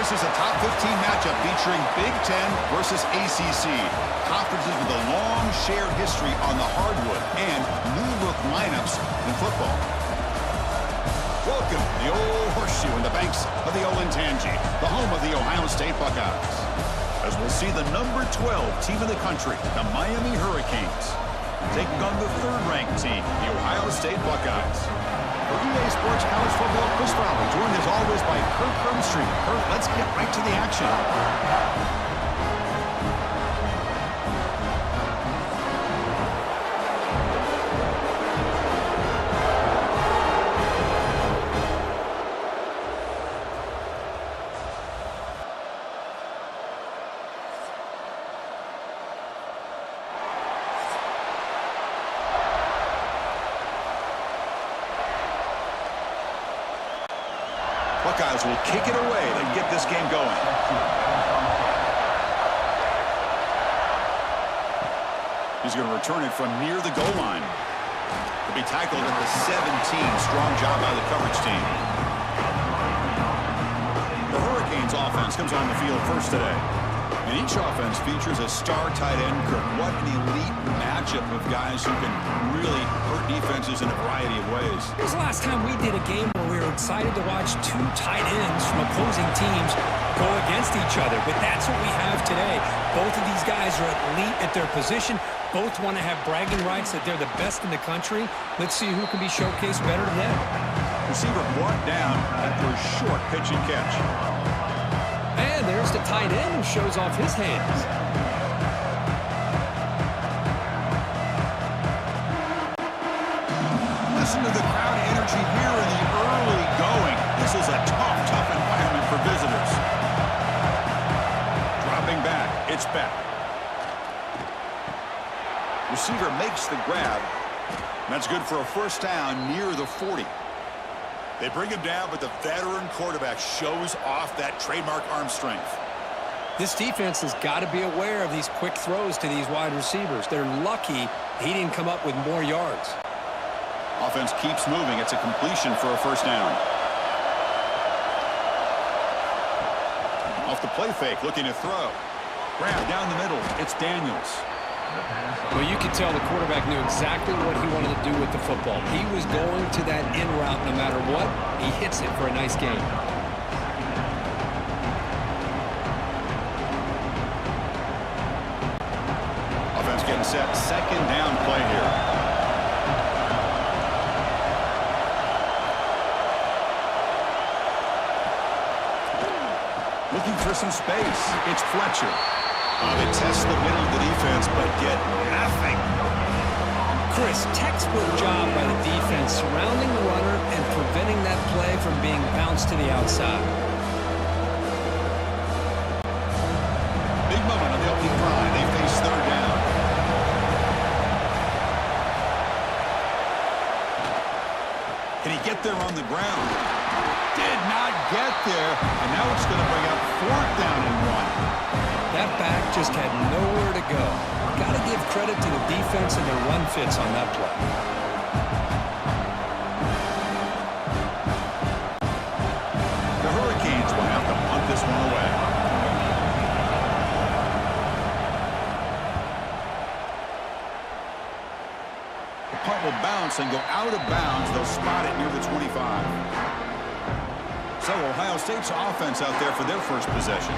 This is a top 15 matchup featuring Big Ten versus ACC. Conferences with a long shared history on the hardwood and new-look lineups in football. Welcome to the old horseshoe in the banks of the Olentangy, the home of the Ohio State Buckeyes. As we'll see the number 12 team in the country, the Miami Hurricanes, taking on the third-ranked team, the Ohio State Buckeyes. For EA Sports College Football, Chris Fowler, joined as always by Kurt Crumstreet. Kurt, let's get right to the action. Buckeyes will kick it away and get this game going. He's going to return it from near the goal line. He'll be tackled at the 17. Strong job by the coverage team. The Hurricanes offense comes on the field first today. And each offense features a star tight end. What an elite matchup of guys who can really hurt defenses in a variety of ways. When was the last time we did a game where we were excited to watch two tight ends from opposing teams go against each other? But that's what we have today. Both of these guys are elite at their position. Both want to have bragging rights that they're the best in the country. Let's see who can be showcased better today. Receiver brought down after a short pitch and catch. And there's the tight end who shows off his hands. Listen to the crowd energy here in the early going. This is a tough environment for visitors. Dropping back. It's back. Receiver makes the grab. That's good for a first down near the 40. They bring him down, but the veteran quarterback shows off that trademark arm strength. This defense has got to be aware of these quick throws to these wide receivers. They're lucky he didn't come up with more yards. Offense keeps moving. It's a completion for a first down. Off the play fake, looking to throw. Grab down the middle. It's Daniels. Well, you could tell the quarterback knew exactly what he wanted to do with the football. He was going to that in route no matter what. He hits it for a nice gain. Offense getting set. Second down play here. Looking for some space. It's Fletcher. They test the middle of the defense, but get nothing. Chris, textbook job by the defense surrounding the runner and preventing that play from being bounced to the outside. Big moment on the opening drive. They face third down. Can he get there on the ground? Did not get there, and now it's going to bring up fourth down and 1. That back just had nowhere to go. Got to give credit to the defense and their run fits on that play. The Hurricanes will have to punt this one away. The punt will bounce and go out of bounds. They'll spot it near the 25. So Ohio State's offense out there for their first possession.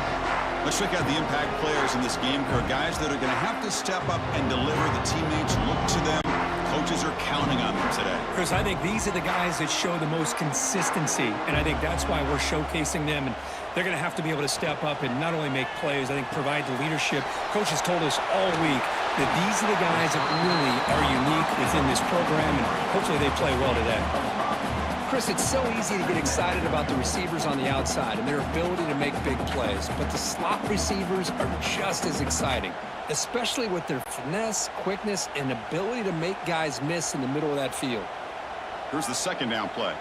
Let's check out the impact players in this game, Kurt. Guys that are going to have to step up and deliver. The teammates look to them. Coaches are counting on them today. Chris, I think these are the guys that show the most consistency, and I think that's why we're showcasing them. And they're going to have to be able to step up and not only make plays, I think provide the leadership. Coach has told us all week that these are the guys that really are unique within this program, and hopefully they play well today. Chris, it's so easy to get excited about the receivers on the outside and their ability to make big plays, but the slot receivers are just as exciting, especially with their finesse, quickness, and ability to make guys miss in the middle of that field. Here's the second down play.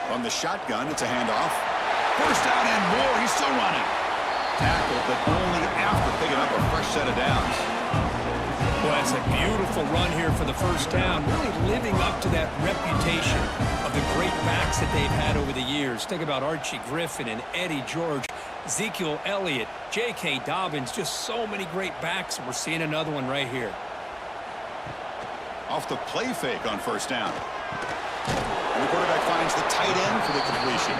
From the shotgun, it's a handoff. First down and more. He's still running. Tackle, but only after picking up a fresh set of downs. Well, that's a beautiful run here for the first down, really living up to that reputation of the great backs that they've had over the years. Think about Archie Griffin and Eddie George, Ezekiel Elliott, J.K. Dobbins, just so many great backs, and we're seeing another one right here. Off the play fake on first down. And the quarterback finds the tight end for the completion.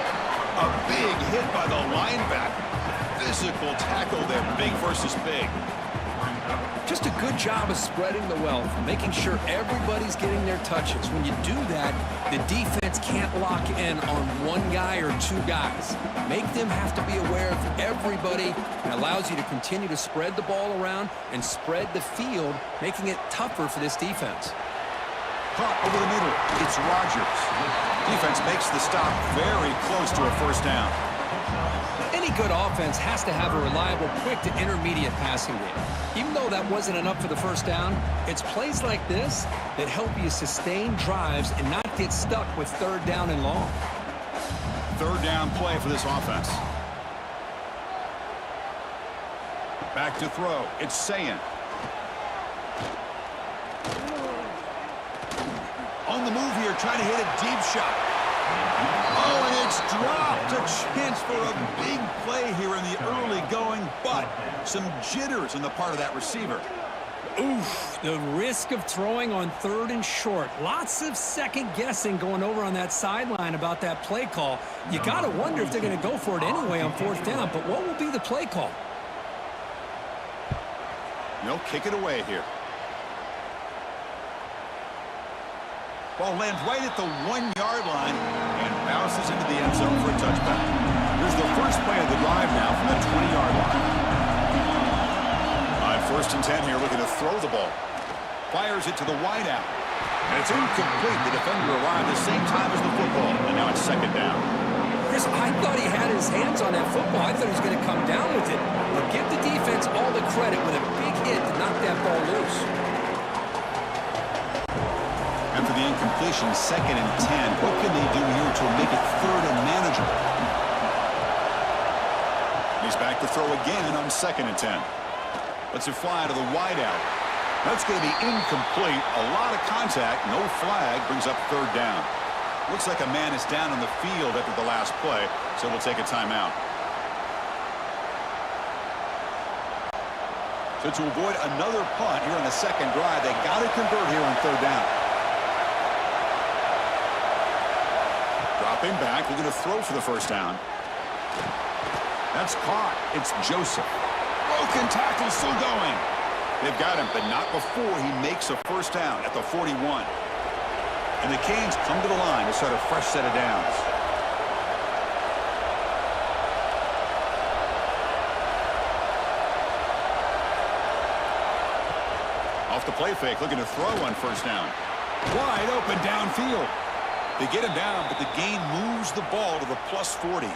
A big hit by the linebacker. Physical tackle there, big versus big. Just a good job of spreading the wealth, making sure everybody's getting their touches. When you do that, the defense can't lock in on one guy or two guys. Make them have to be aware of everybody. It allows you to continue to spread the ball around and spread the field, making it tougher for this defense. Caught over the middle. It's Rodgers. Defense makes the stop very close to a first down. Any good offense has to have a reliable, quick to intermediate passing game. Even though that wasn't enough for the first down, it's plays like this that help you sustain drives and not get stuck with third down and long. Third down play for this offense. Back to throw. It's Sayan. On the move here, trying to hit a deep shot. Oh, and it's dropped. A chance for a big play here in the early going, but some jitters on the part of that receiver. Oof, the risk of throwing on third and short. Lots of second guessing going over on that sideline about that play call. You got to wonder if they're going to go for it anyway on fourth down, but what will be the play call? No, kick it away here. Ball lands right at the 1-yard line and bounces into the end zone for a touchback. Here's the first play of the drive now from the 20-yard line. On first and 10 here, looking to throw the ball. Fires it to the wideout. And it's incomplete. The defender arrived the same time as the football, and now it's second down. Chris, I thought he had his hands on that football. I thought he was going to come down with it. But give the defense all the credit with a big hit to knock that ball loose. After the incompletion, second and 10. What can they do here to make it third and manageable? He's back to throw again on second and 10. Lets it fly to the wideout. That's going to be incomplete. A lot of contact, no flag, brings up third down. Looks like a man is down on the field after the last play, so we'll take a timeout. So to avoid another punt here on the second drive, they got to convert here on third down. Dropping back, looking to throw for the first down. That's caught. It's Joseph. Broken tackle, still going. They've got him, but not before he makes a first down at the 41. And the Canes come to the line to start a fresh set of downs. Off the play fake, looking to throw on first down. Wide open downfield. They get him down, but the gain moves the ball to the plus 40.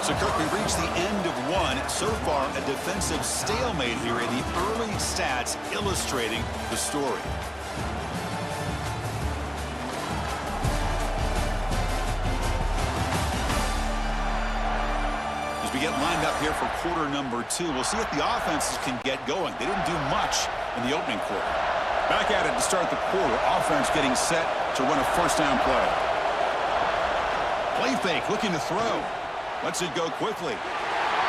So, Kirk, we reached the end of one. So far, a defensive stalemate here in the early stats illustrating the story. As we get lined up here for quarter number 2, we'll see if the offenses can get going. They didn't do much in the opening quarter. Back at it to start the quarter. Offense getting set to run a first down play. Play fake, looking to throw. Lets it go quickly.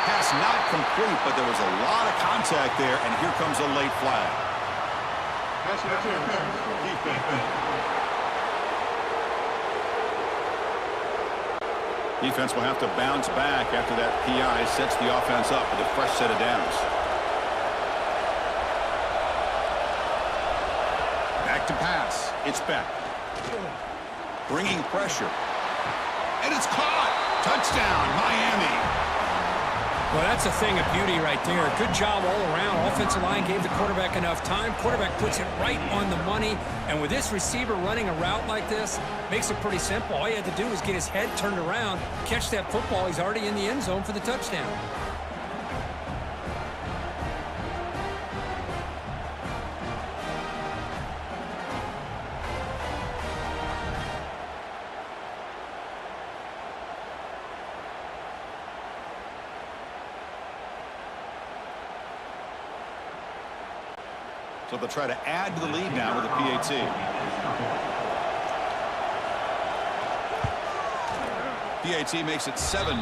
Pass not complete, but there was a lot of contact there, and here comes a late flag. Defense will have to bounce back after that PI sets the offense up with a fresh set of downs. Back to pass. It's Beck. Bringing pressure. And it's caught. Touchdown, Miami. Well, that's a thing of beauty right there. Good job all around. Offensive line gave the quarterback enough time. Quarterback puts it right on the money. And with this receiver running a route like this, makes it pretty simple. All you had to do was get his head turned around, catch that football. He's already in the end zone for the touchdown. So they'll try to add to the lead now with a PAT. PAT makes it 7-0.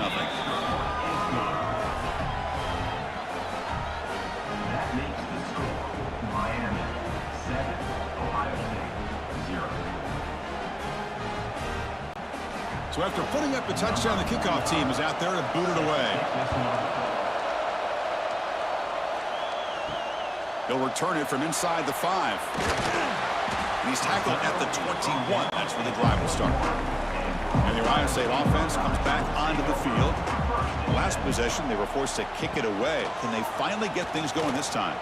So after putting up the touchdown, the kickoff team is out there to boot it away. He'll return it from inside the 5. And he's tackled at the 21. That's where the drive will start. And the Ohio State offense comes back onto the field. Last possession, they were forced to kick it away. Can they finally get things going this time?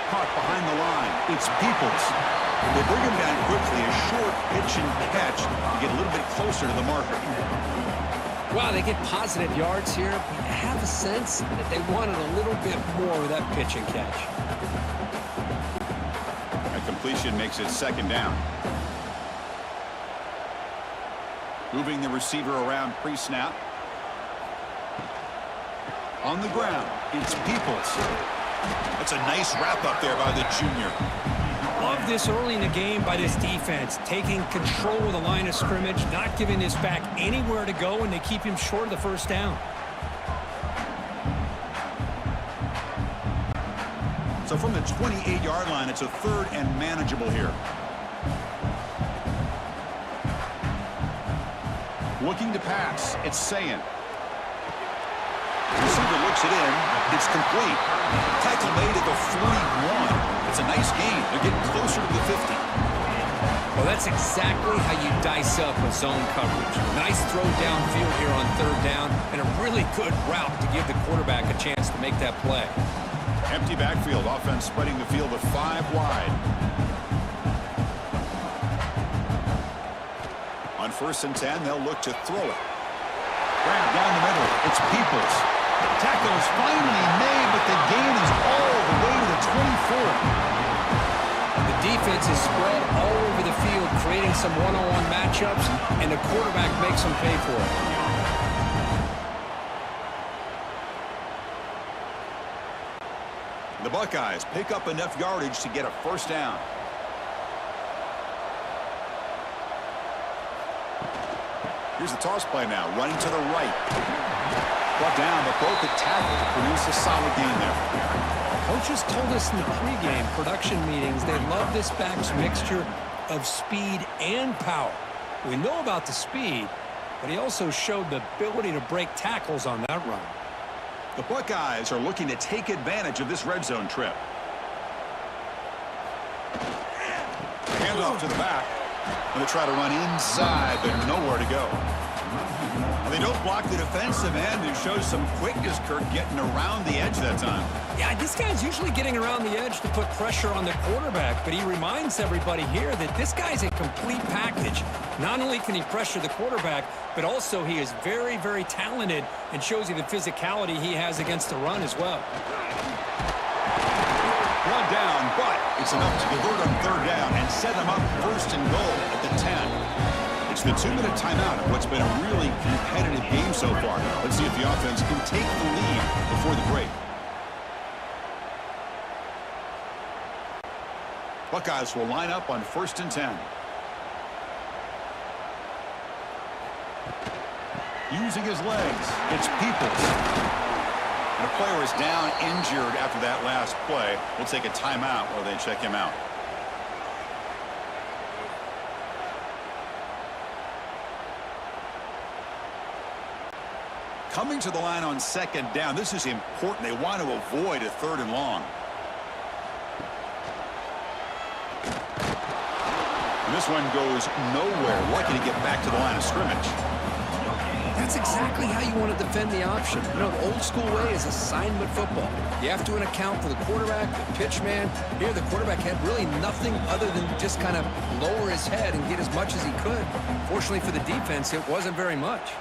Caught behind the line. It's Peoples. They bring him down quickly. A short pitch and catch to get a little bit closer to the marker. Wow, they get positive yards here. I have a sense that they wanted a little bit more with that pitch and catch. A completion makes it 2nd down. Moving the receiver around pre-snap. On the ground, it's Peoples. That's a nice wrap up there by the junior. Love this early in the game by this defense, taking control of the line of scrimmage, not giving this back anywhere to go, and they keep him short of the 1st down. So from the 28-yard line, it's a 3rd and manageable here. Looking to pass, it's Sayin. Receiver looks it in. It's complete. Tackle made at the 41. It's a nice gain. They're getting closer to the 50. Well, that's exactly how you dice up a zone coverage. Nice throw downfield here on 3rd down, and a really good route to give the quarterback a chance to make that play. Empty backfield. Offense spreading the field with 5 wide. On 1st and 10, they'll look to throw it. Right down the middle. It's Peoples. Tackle is finally made, but the gain is all the way to the 24. The defense is spread all over the field, creating some one-on-one matchups, and the quarterback makes them pay for it. The Buckeyes pick up enough yardage to get a 1st down. Here's the toss play now, running to the right. Brought down, but broke the tackle to produce a solid gain there. Coaches told us in the pregame production meetings they love this back's mixture of speed and power. We know about the speed, but he also showed the ability to break tackles on that run. The Buckeyes are looking to take advantage of this red zone trip. Handoff to the back. And they try to run inside, but nowhere to go. They don't block the defensive end, who shows some quickness, Kirk, getting around the edge that time. Yeah, this guy's usually getting around the edge to put pressure on the quarterback, but he reminds everybody here that this guy's a complete package. Not only can he pressure the quarterback, but also he is very, very talented and shows you the physicality he has against the run as well. Run down, but it's enough to convert on 3rd down and set them up 1st and goal at the 10. It's the 2-minute timeout of what's been a really competitive game so far. Let's see if the offense can take the lead before the break. Buckeyes will line up on 1st and 10. Using his legs, it's Peoples. And a player is down injured after that last play. We'll take a timeout while they check him out. Coming to the line on 2nd down. This is important. They want to avoid a 3rd and long. And this one goes nowhere. Lucky to get back to the line of scrimmage. That's exactly how you want to defend the option. You know, the old school way is assignment football. You have to account for the quarterback, the pitch man. Here, the quarterback had really nothing other than just kind of lower his head and get as much as he could. Fortunately for the defense, it wasn't very much.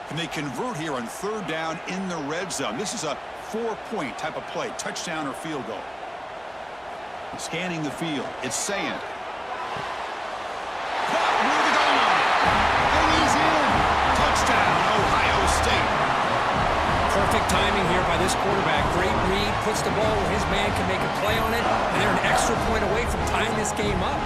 And they convert here on 3rd down in the red zone. This is a 4-point type of play, touchdown or field goal. Scanning the field, it's Sayin. Caught near the goal line. And he's in. Touchdown, Ohio State. Perfect timing here by this quarterback. Great read, puts the ball where his man can make a play on it, and they're an extra point away from tying this game up.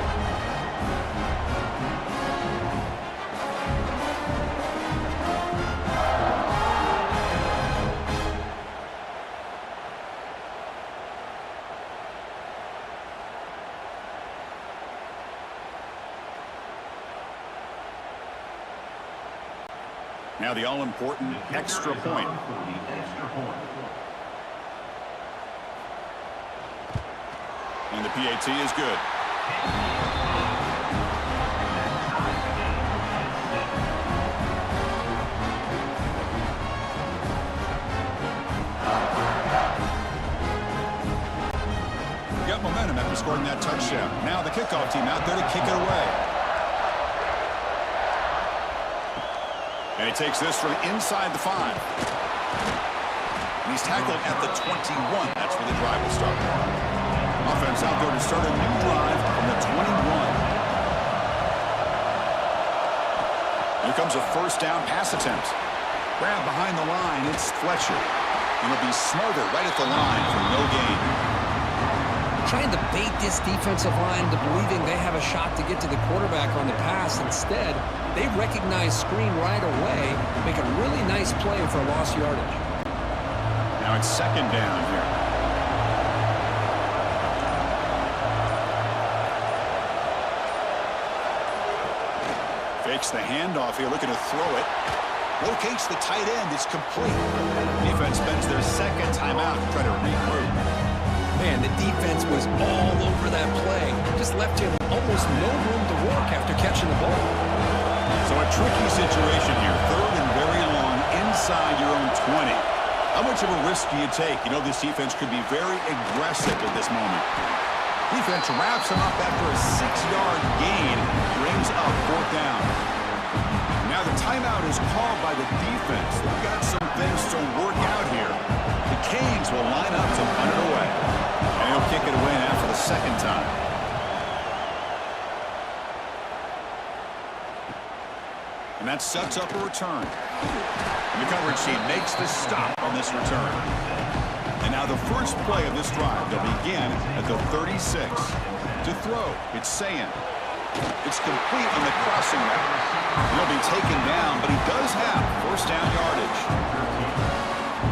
Now the all-important extra point. And the PAT is good. Got momentum after scoring that touchdown. Now the kickoff team out there to kick it away. And he takes this from inside the 5. And he's tackled at the 21. That's where the drive will start. Offense out there to start a new drive from the 21. Here comes a first down pass attempt. Grab behind the line. It's Fletcher. And he'll be smarter right at the line for no gain. Trying to bait this defensive line into believing they have a shot to get to the quarterback on the pass. Instead, they recognize screen right away, make a really nice play for lost yardage. Now it's second down here. Fakes the handoff here, looking to throw it. Locates the tight end. It's complete. Defense spends their second timeout to try to regroup. Man, the defense was all over that play. Just left him almost no room to work after catching the ball. So a tricky situation here. Third and very long inside your own 20. How much of a risk do you take? You know this defense could be very aggressive at this moment. Defense wraps him up after a 6-yard gain. Brings up fourth down. Now the timeout is called by the defense. They've got some things to work out here. The Canes will line up to punt it away. And he'll kick it away now for the second time. And that sets up a return. And the coverage team makes the stop on this return. And now the first play of this drive. They'll begin at the 36. To throw, it's Sayan. It's complete on the crossing route. He'll be taken down, but he does have first down yardage.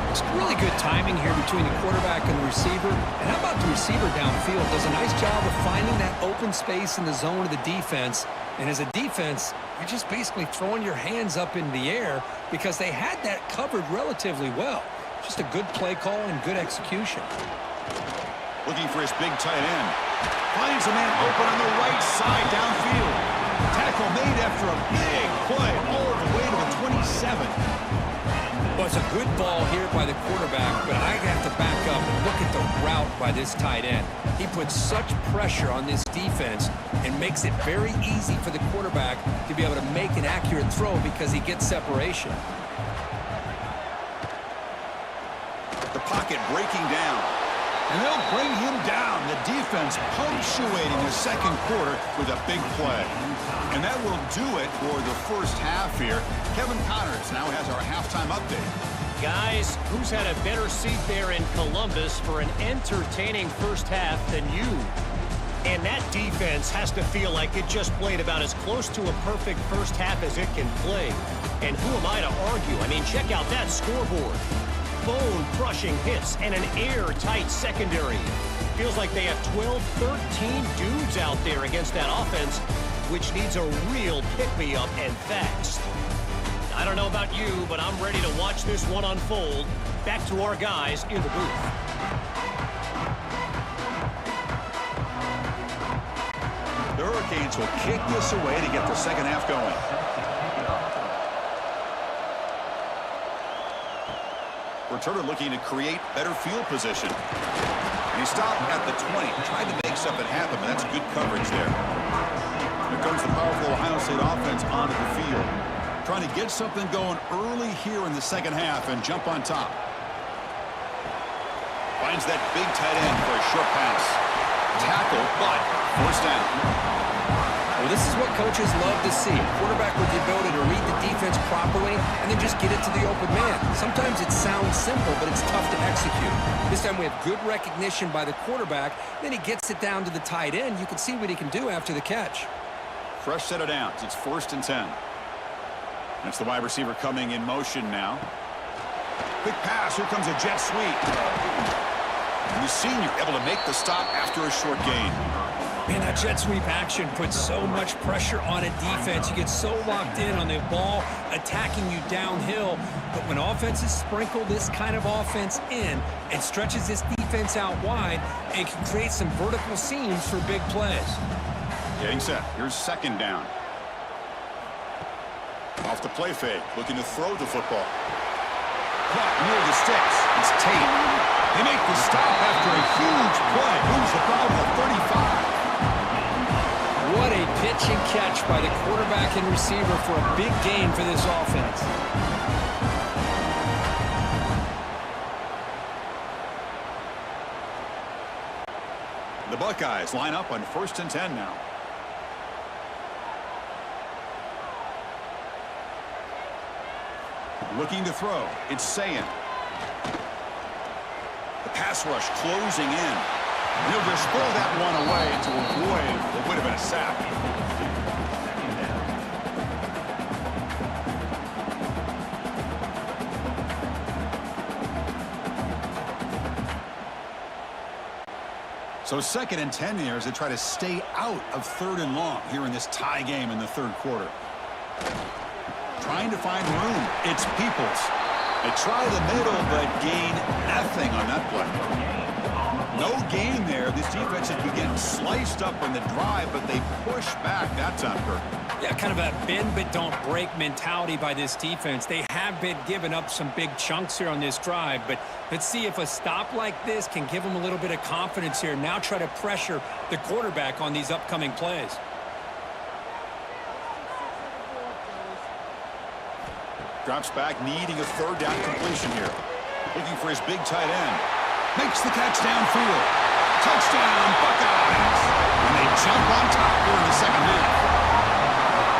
It's really good timing here between the quarterback and the receiver. And how about the receiver downfield? Does a nice job of finding that open space in the zone of the defense. And as a defense, you're just basically throwing your hands up in the air because they had that covered relatively well. Just a good play call and good execution. Looking for his big tight end. Finds a man open on the right side downfield. Tackle made after a big play all the way to the 27. Well, it's a good ball here by the quarterback, but I have to back up and look at the route by this tight end. He puts such pressure on this defense and makes it very easy for the quarterback to be able to make an accurate throw because he gets separation. The pocket breaking down. And they'll bring him down. The defense punctuating the second quarter with a big play. And that will do it for the first half here. Kevin Connors now has our halftime update. Guys, who's had a better seat there in Columbus for an entertaining first half than you? And that defense has to feel like it just played about as close to a perfect first half as it can play. And who am I to argue? I mean, check out that scoreboard. Bone-crushing hits and an airtight secondary. Feels like they have 12, 13 dudes out there against that offense, which needs a real pick-me-up and fast. I don't know about you, but I'm ready to watch this one unfold. Back to our guys in the booth. The Hurricanes will kick this away to get the second half going. Returner looking to create better field position. And he stopped at the 20. Tried to make something happen, but that's good coverage there. Here comes the powerful Ohio State offense onto the field. Trying to get something going early here in the second half and jump on top. Finds that big tight end for a short pass. Tackle, but first down. Well, this is what coaches love to see. A quarterback with the ability to read the defense properly and then just get it to the open man. Sometimes it sounds simple, but it's tough to execute. This time we have good recognition by the quarterback. Then he gets it down to the tight end. You can see what he can do after the catch. Fresh set of downs. It's 1st and 10. That's the wide receiver coming in motion now. Quick pass. Here comes a jet sweep. And the senior able to make the stop after a short gain. Man, that jet sweep action puts so much pressure on a defense. You get so locked in on the ball attacking you downhill. But when offenses sprinkle this kind of offense in and stretches this defense out wide, it can create some vertical seams for big plays. Getting set. Here's 2nd down. Off the play fake. Looking to throw the football. Caught near the sticks. It's Tate. They make the stop after a huge play. Moves the ball to the 35. What a pitch and catch by the quarterback and receiver for a big gain for this offense. The Buckeyes line up on 1st and 10 now. Looking to throw. It's Sayin. The pass rush closing in. He'll just throw that one away to avoid what would have been a sack. So 2nd and 10 here as they try to stay out of 3rd and long here in this tie game in the 3rd quarter. Trying to find room. It's Peoples. They try the middle, but gain nothing on that play. No gain there. This defense has been getting sliced up on the drive, but they push back that time, Kirk. Yeah, kind of a bend but don't break mentality by this defense. They have been giving up some big chunks here on this drive, but let's see if a stop like this can give them a little bit of confidence here. Now try to pressure the quarterback on these upcoming plays. Drops back, needing a 3rd down completion here. Looking for his big tight end. Makes the catch downfield. Touchdown, Buckeyes! And they jump on top here in the 2nd half.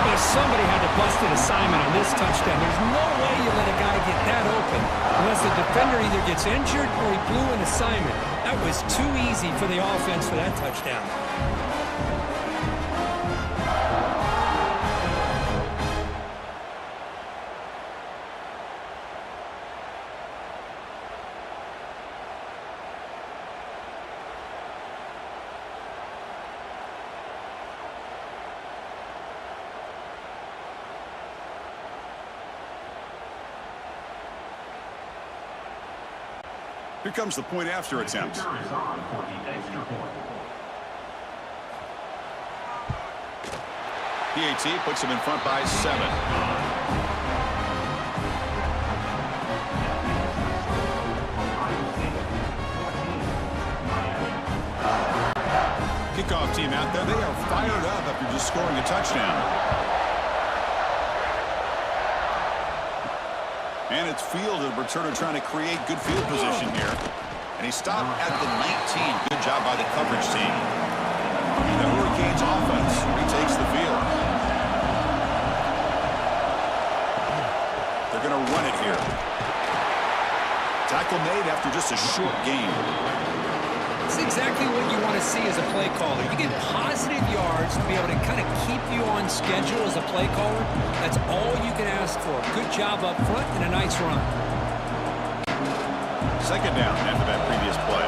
If somebody had to bust an assignment on this touchdown, there's no way you let a guy get that open unless the defender either gets injured or he blew an assignment. That was too easy for the offense for that touchdown. Here comes the point after attempt. PAT puts him in front by 7. Kickoff team out there. They are fired up after just scoring a touchdown. And it's Field, the returner, trying to create good field position here. And he stopped at the 19. Good job by the coverage team. And the Hurricanes offense retakes the field. They're going to run it here. Tackle made after just a short gain. That's exactly what you want to see as a play caller. You get positive yards to be able to kind of keep you on schedule as a play caller. That's all you can ask for. Good job up front and a nice run. 2nd down after that previous play.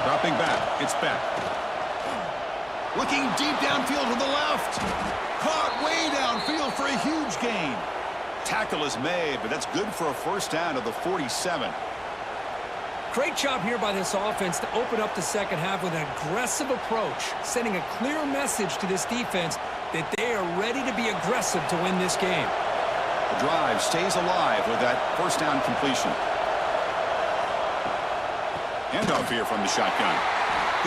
Dropping back. It's back. Looking deep downfield to the left. Caught way downfield for a huge gain. Tackle is made, but that's good for a 1st down to the 47. Great job here by this offense to open up the 2nd half with an aggressive approach, sending a clear message to this defense that they are ready to be aggressive to win this game. The drive stays alive with that 1st down completion. Handoff here from the shotgun.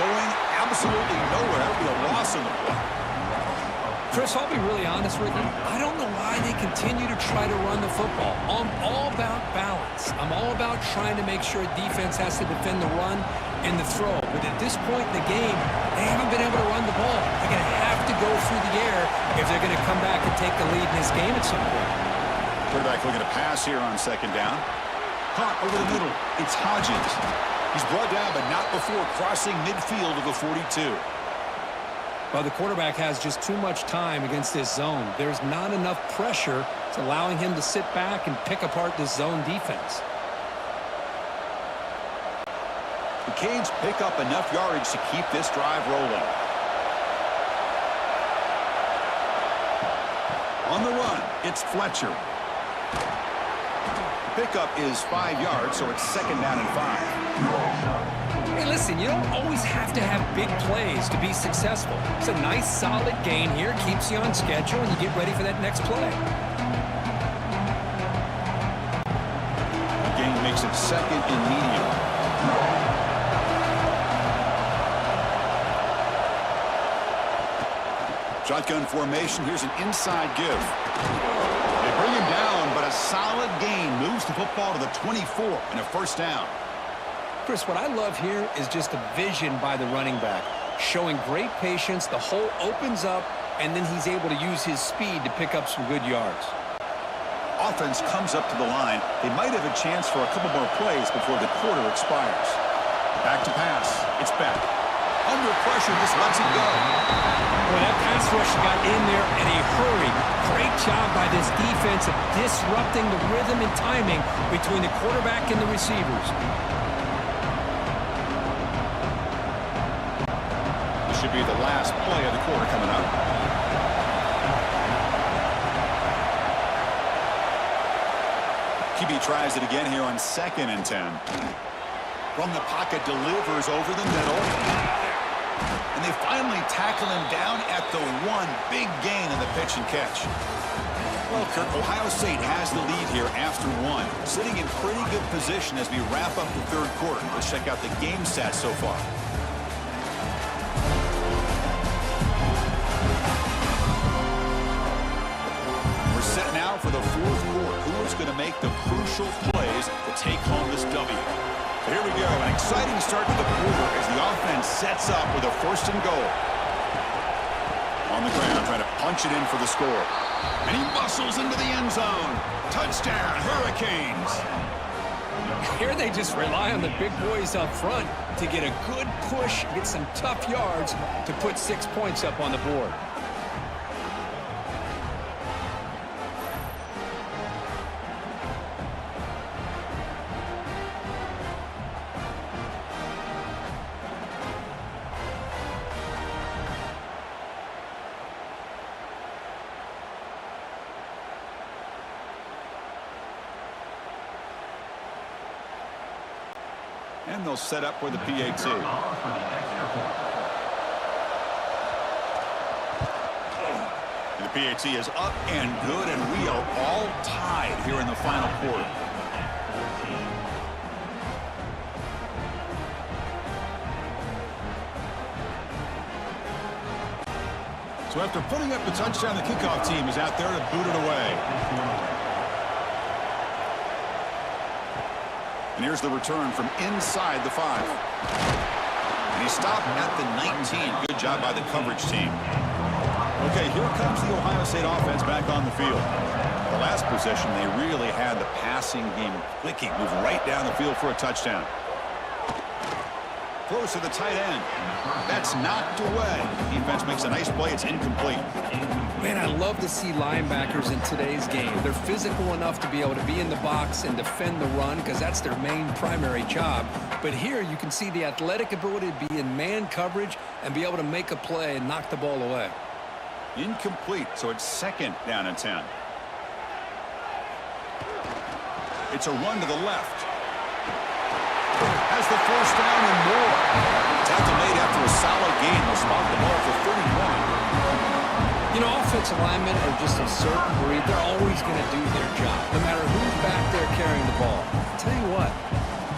Going absolutely nowhere. That'll be a loss in the play. Chris, I'll be really honest with you. I don't know why they continue to try to run the football. I'm all about balance. I'm all about trying to make sure defense has to defend the run and the throw. But at this point in the game, they haven't been able to run the ball. They're going to have to go through the air if they're going to come back and take the lead in this game at some point. Quarterback looking to pass here on second down. Caught over the middle. It's Hodges. He's brought down, but not before crossing midfield of the 42. Well, the quarterback has just too much time against this zone. There's not enough pressure. It's allowing him to sit back and pick apart this zone defense. The Canes pick up enough yardage to keep this drive rolling. On the run, it's Fletcher. Pickup is 5 yards, so it's second down and 5. Hey, listen, you don't always have to have big plays to be successful. It's a nice, solid gain here. Keeps you on schedule, and you get ready for that next play. The gain makes it second and medium. Shotgun formation. Here's an inside give. They bring him down, but a solid gain moves the football to the 24 and a first down. Chris, what I love here is just the vision by the running back. Showing great patience, the hole opens up, and then he's able to use his speed to pick up some good yards. Offense comes up to the line. They might have a chance for a couple more plays before the quarter expires. Back to pass. It's back. Under pressure, just lets it go. Well, that pass rush got in there in a hurry. Great job by this defense of disrupting the rhythm and timing between the quarterback and the receivers. Should be the last play of the quarter coming up. QB tries it again here on second and 10. From the pocket, delivers over the middle. And they finally tackle him down at the 1. Big gain in the pitch and catch. Well, Kirk, Ohio State has the lead here after 1. Sitting in pretty good position as we wrap up the third quarter. Let's check out the game stats so far. Set now for the fourth quarter. Who is going to make the crucial plays to take home this W? So here we go. An exciting start to the quarter as the offense sets up with a first and goal. On the ground, trying to punch it in for the score. And he muscles into the end zone. Touchdown, Hurricanes. Here they just rely on the big boys up front to get a good push, get some tough yards to put 6 points up on the board. And they'll set up for the PAT. The PAT is up and good, and we are all tied here in the final quarter. So after putting up the touchdown, the kickoff team is out there to boot it away. And here's the return from inside the 5. And he stopped at the 19. Good job by the coverage team. Okay, here comes the Ohio State offense back on the field. The last possession, they really had the passing game clicking. Move right down the field for a touchdown. Close to the tight end. That's knocked away. Defense makes a nice play. It's incomplete. Man, I love to see linebackers in today's game. They're physical enough to be able to be in the box and defend the run because that's their main primary job. But here you can see the athletic ability to be in man coverage and be able to make a play and knock the ball away. Incomplete, so it's second down and 10. It's a run to the left. Has the first down and more. Tackle made after a solid gain. They'll spot the ball for 31. You know, offensive linemen are just a certain breed. They're always going to do their job, no matter who's back there carrying the ball. I'll tell you what,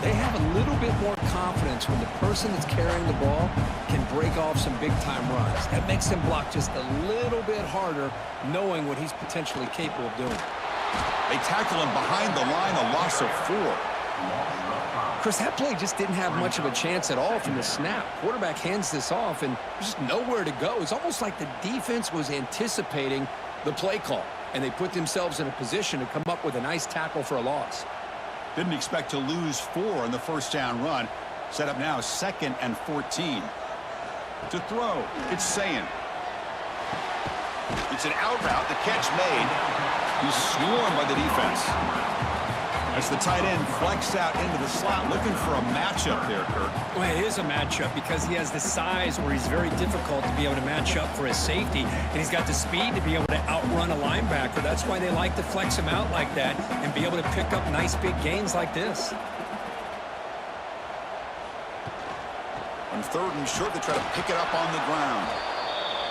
They have a little bit more confidence when the person that's carrying the ball can break off some big-time runs. That makes them block just a little bit harder, knowing what he's potentially capable of doing. They tackle him behind the line, a loss of 4. Chris, that play just didn't have much of a chance at all from the snap. Quarterback hands this off, and there's just nowhere to go. It's almost like the defense was anticipating the play call, and they put themselves in a position to come up with a nice tackle for a loss. Didn't expect to lose 4 on the first down run. Set up now 2nd and 14. To throw, it's Sayin. It's an out route, the catch made. He's swarmed by the defense. As the tight end flexed out into the slot, looking for a matchup there, Kirk. Well, it is a matchup because he has the size where he's very difficult to be able to match up for his safety, and he's got the speed to be able to outrun a linebacker. That's why they like to flex him out like that and be able to pick up nice big gains like this. On 3rd and short, they try to pick it up on the ground.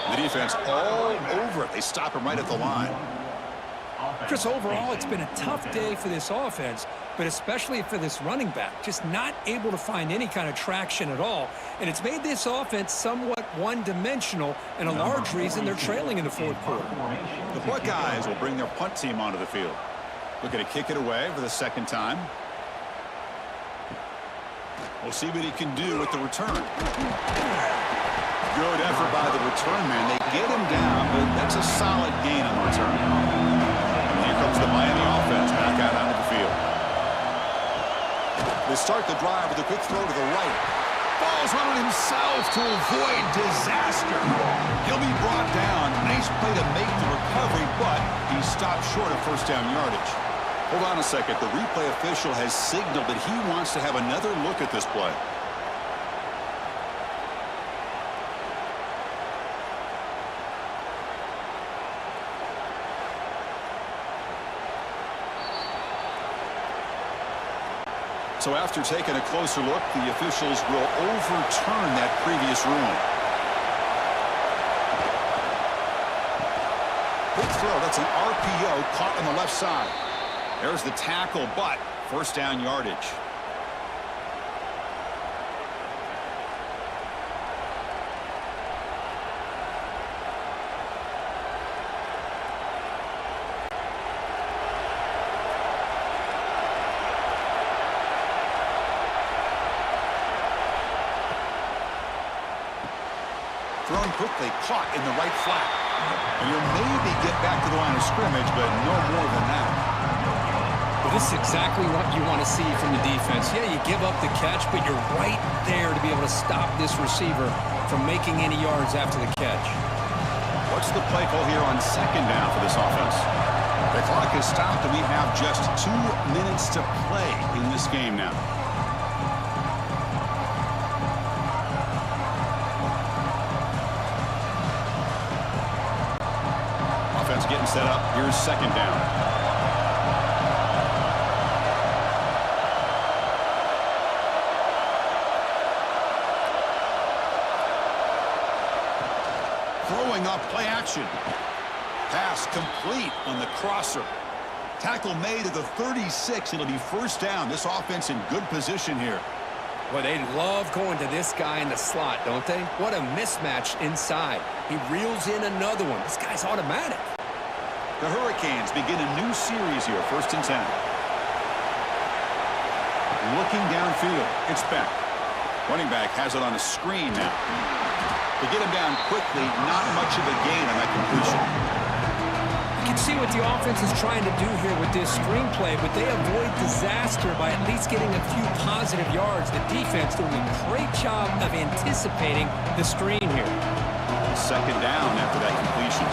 The defense all over it. They stop him right at the line. Chris, overall, it's been a tough day for this offense, but especially for this running back. Just not able to find any kind of traction at all. And it's made this offense somewhat one-dimensional, and a large reason they're trailing in the 4th quarter. The Buckeyes will bring their punt team onto the field. Looking to kick it away for the 2nd time. We'll see what he can do with the return. Good effort by the return man. They get him down, but that's a solid gain on the return. Here comes the Miami offense back out onto the field. They start the drive with a quick throw to the right. Falls on it himself to avoid disaster. He'll be brought down. Nice play to make the recovery, but he stopped short of first down yardage. Hold on a second. The replay official has signaled that he wants to have another look at this play. So after taking a closer look, the officials will overturn that previous ruling. Quick throw, that's an RPO caught on the left side. There's the tackle, but first down yardage. Thrown quickly, caught in the right flat. And you'll maybe get back to the line of scrimmage, but no more than that. Well, this is exactly what you want to see from the defense. Yeah, you give up the catch, but you're right there to be able to stop this receiver from making any yards after the catch. What's the play call here on 2nd down for this offense? The clock is stopped, and we have just 2 minutes to play in this game now. Getting set up. Here's 2nd down. Throwing up, play action. Pass complete on the crosser. Tackle made at the 36. It'll be first down. This offense in good position here. Well, they love going to this guy in the slot, don't they? What a mismatch inside. He reels in another one. This guy's automatic. The Hurricanes begin a new series here, 1st and 10. Looking downfield, it's Beck. Running back has it on a screen now. To get him down quickly, not much of a gain on that completion. You can see what the offense is trying to do here with this screenplay, but they avoid disaster by at least getting a few positive yards. The defense doing a great job of anticipating the screen here. 2nd down after that completion.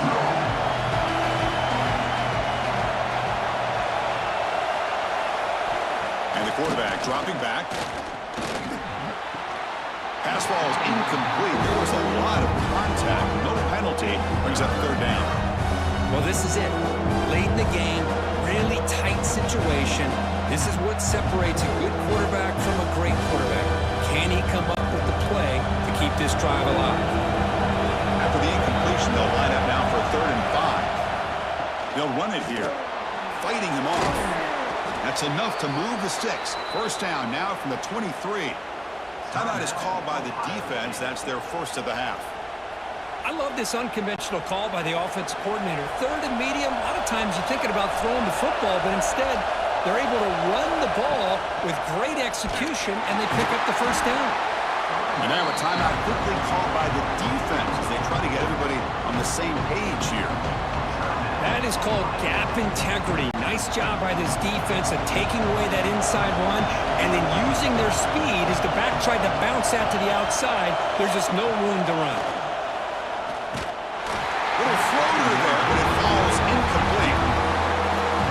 And the quarterback dropping back. Pass ball is incomplete. There was a lot of contact. No penalty. Brings up 3rd down. Well, this is it. Late in the game, really tight situation. This is what separates a good quarterback from a great quarterback. Can he come up with the play to keep this drive alive? After the incompletion, they'll line up now for 3rd and 5. They'll run it here. Fighting him off. That's enough to move the sticks. First down now from the 23. Timeout is called by the defense. That's their first of the half. I love this unconventional call by the offensive coordinator. Third and medium, a lot of times you're thinking about throwing the football, but instead they're able to run the ball with great execution, and they pick up the first down. And now a timeout quickly called by the defense as they try to get everybody on the same page here. That is called gap integrity. Nice job by this defense of taking away that inside run and then using their speed as the back tried to bounce that to the outside. There's just no room to run. Little floater there, but it falls incomplete.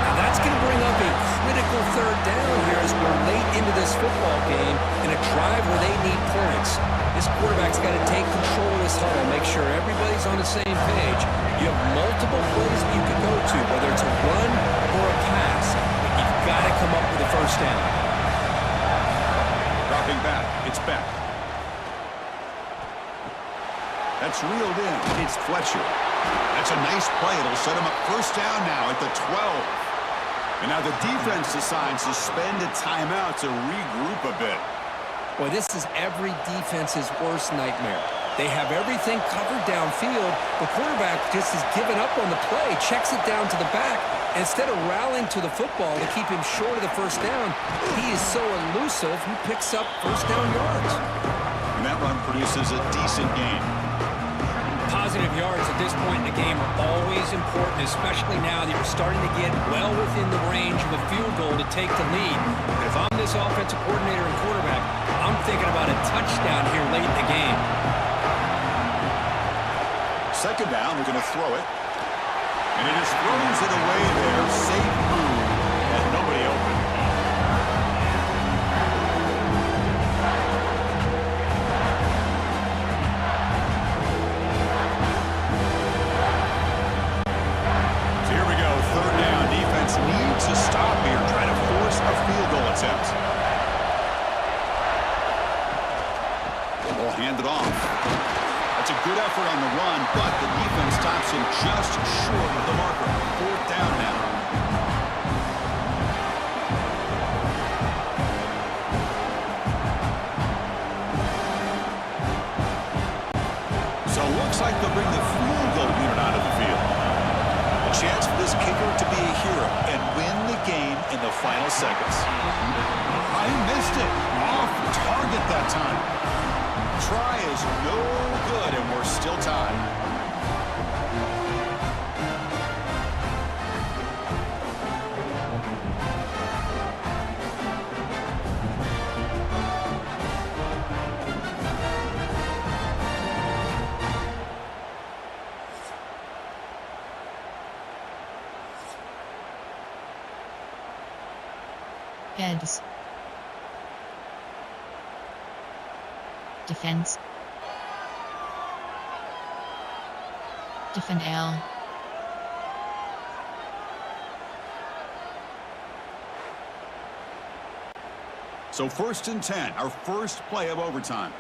Now that's going to bring up a critical third down here as we're late into this football game in a drive where they need points. This quarterback's got to take control of this huddle, make sure everybody's on the same page. You have multiple plays that you can go to, whether it's a run or a pass, but you've got to come up with a first down. Dropping back, it's back. That's reeled in. It's Fletcher. That's a nice play. It'll set him up first down now at the 12. And now the defense decides to spend a timeout to regroup a bit. Boy, this is every defense's worst nightmare. They have everything covered downfield. The quarterback just has given up on the play, checks it down to the back. Instead of rallying to the football to keep him short of the first down, he is so elusive, he picks up first down yards. And that run produces a decent gain. Positive yards at this point in the game are always important, especially now that you're starting to get well within the range of a field goal to take the lead. But if I'm this offensive coordinator and quarterback, I'm thinking about a touchdown here late in the game. Second down, they're going to throw it. And it just throws it away there. Safe move and nobody open. So here we go, third down. Defense needs to stop here, trying to force a field goal attempt. Ball handed off. That's a good effort on the run, but the defense stops him just short of the marker. Fourth down now. So it looks like they'll bring the field goal unit out of the field. A chance for this kicker to be a hero and win the game in the final seconds. I missed it. Off target that time. Try is no good, and we're still tied. Heads. Defense. Defend L. So 1st and 10, our first play of overtime.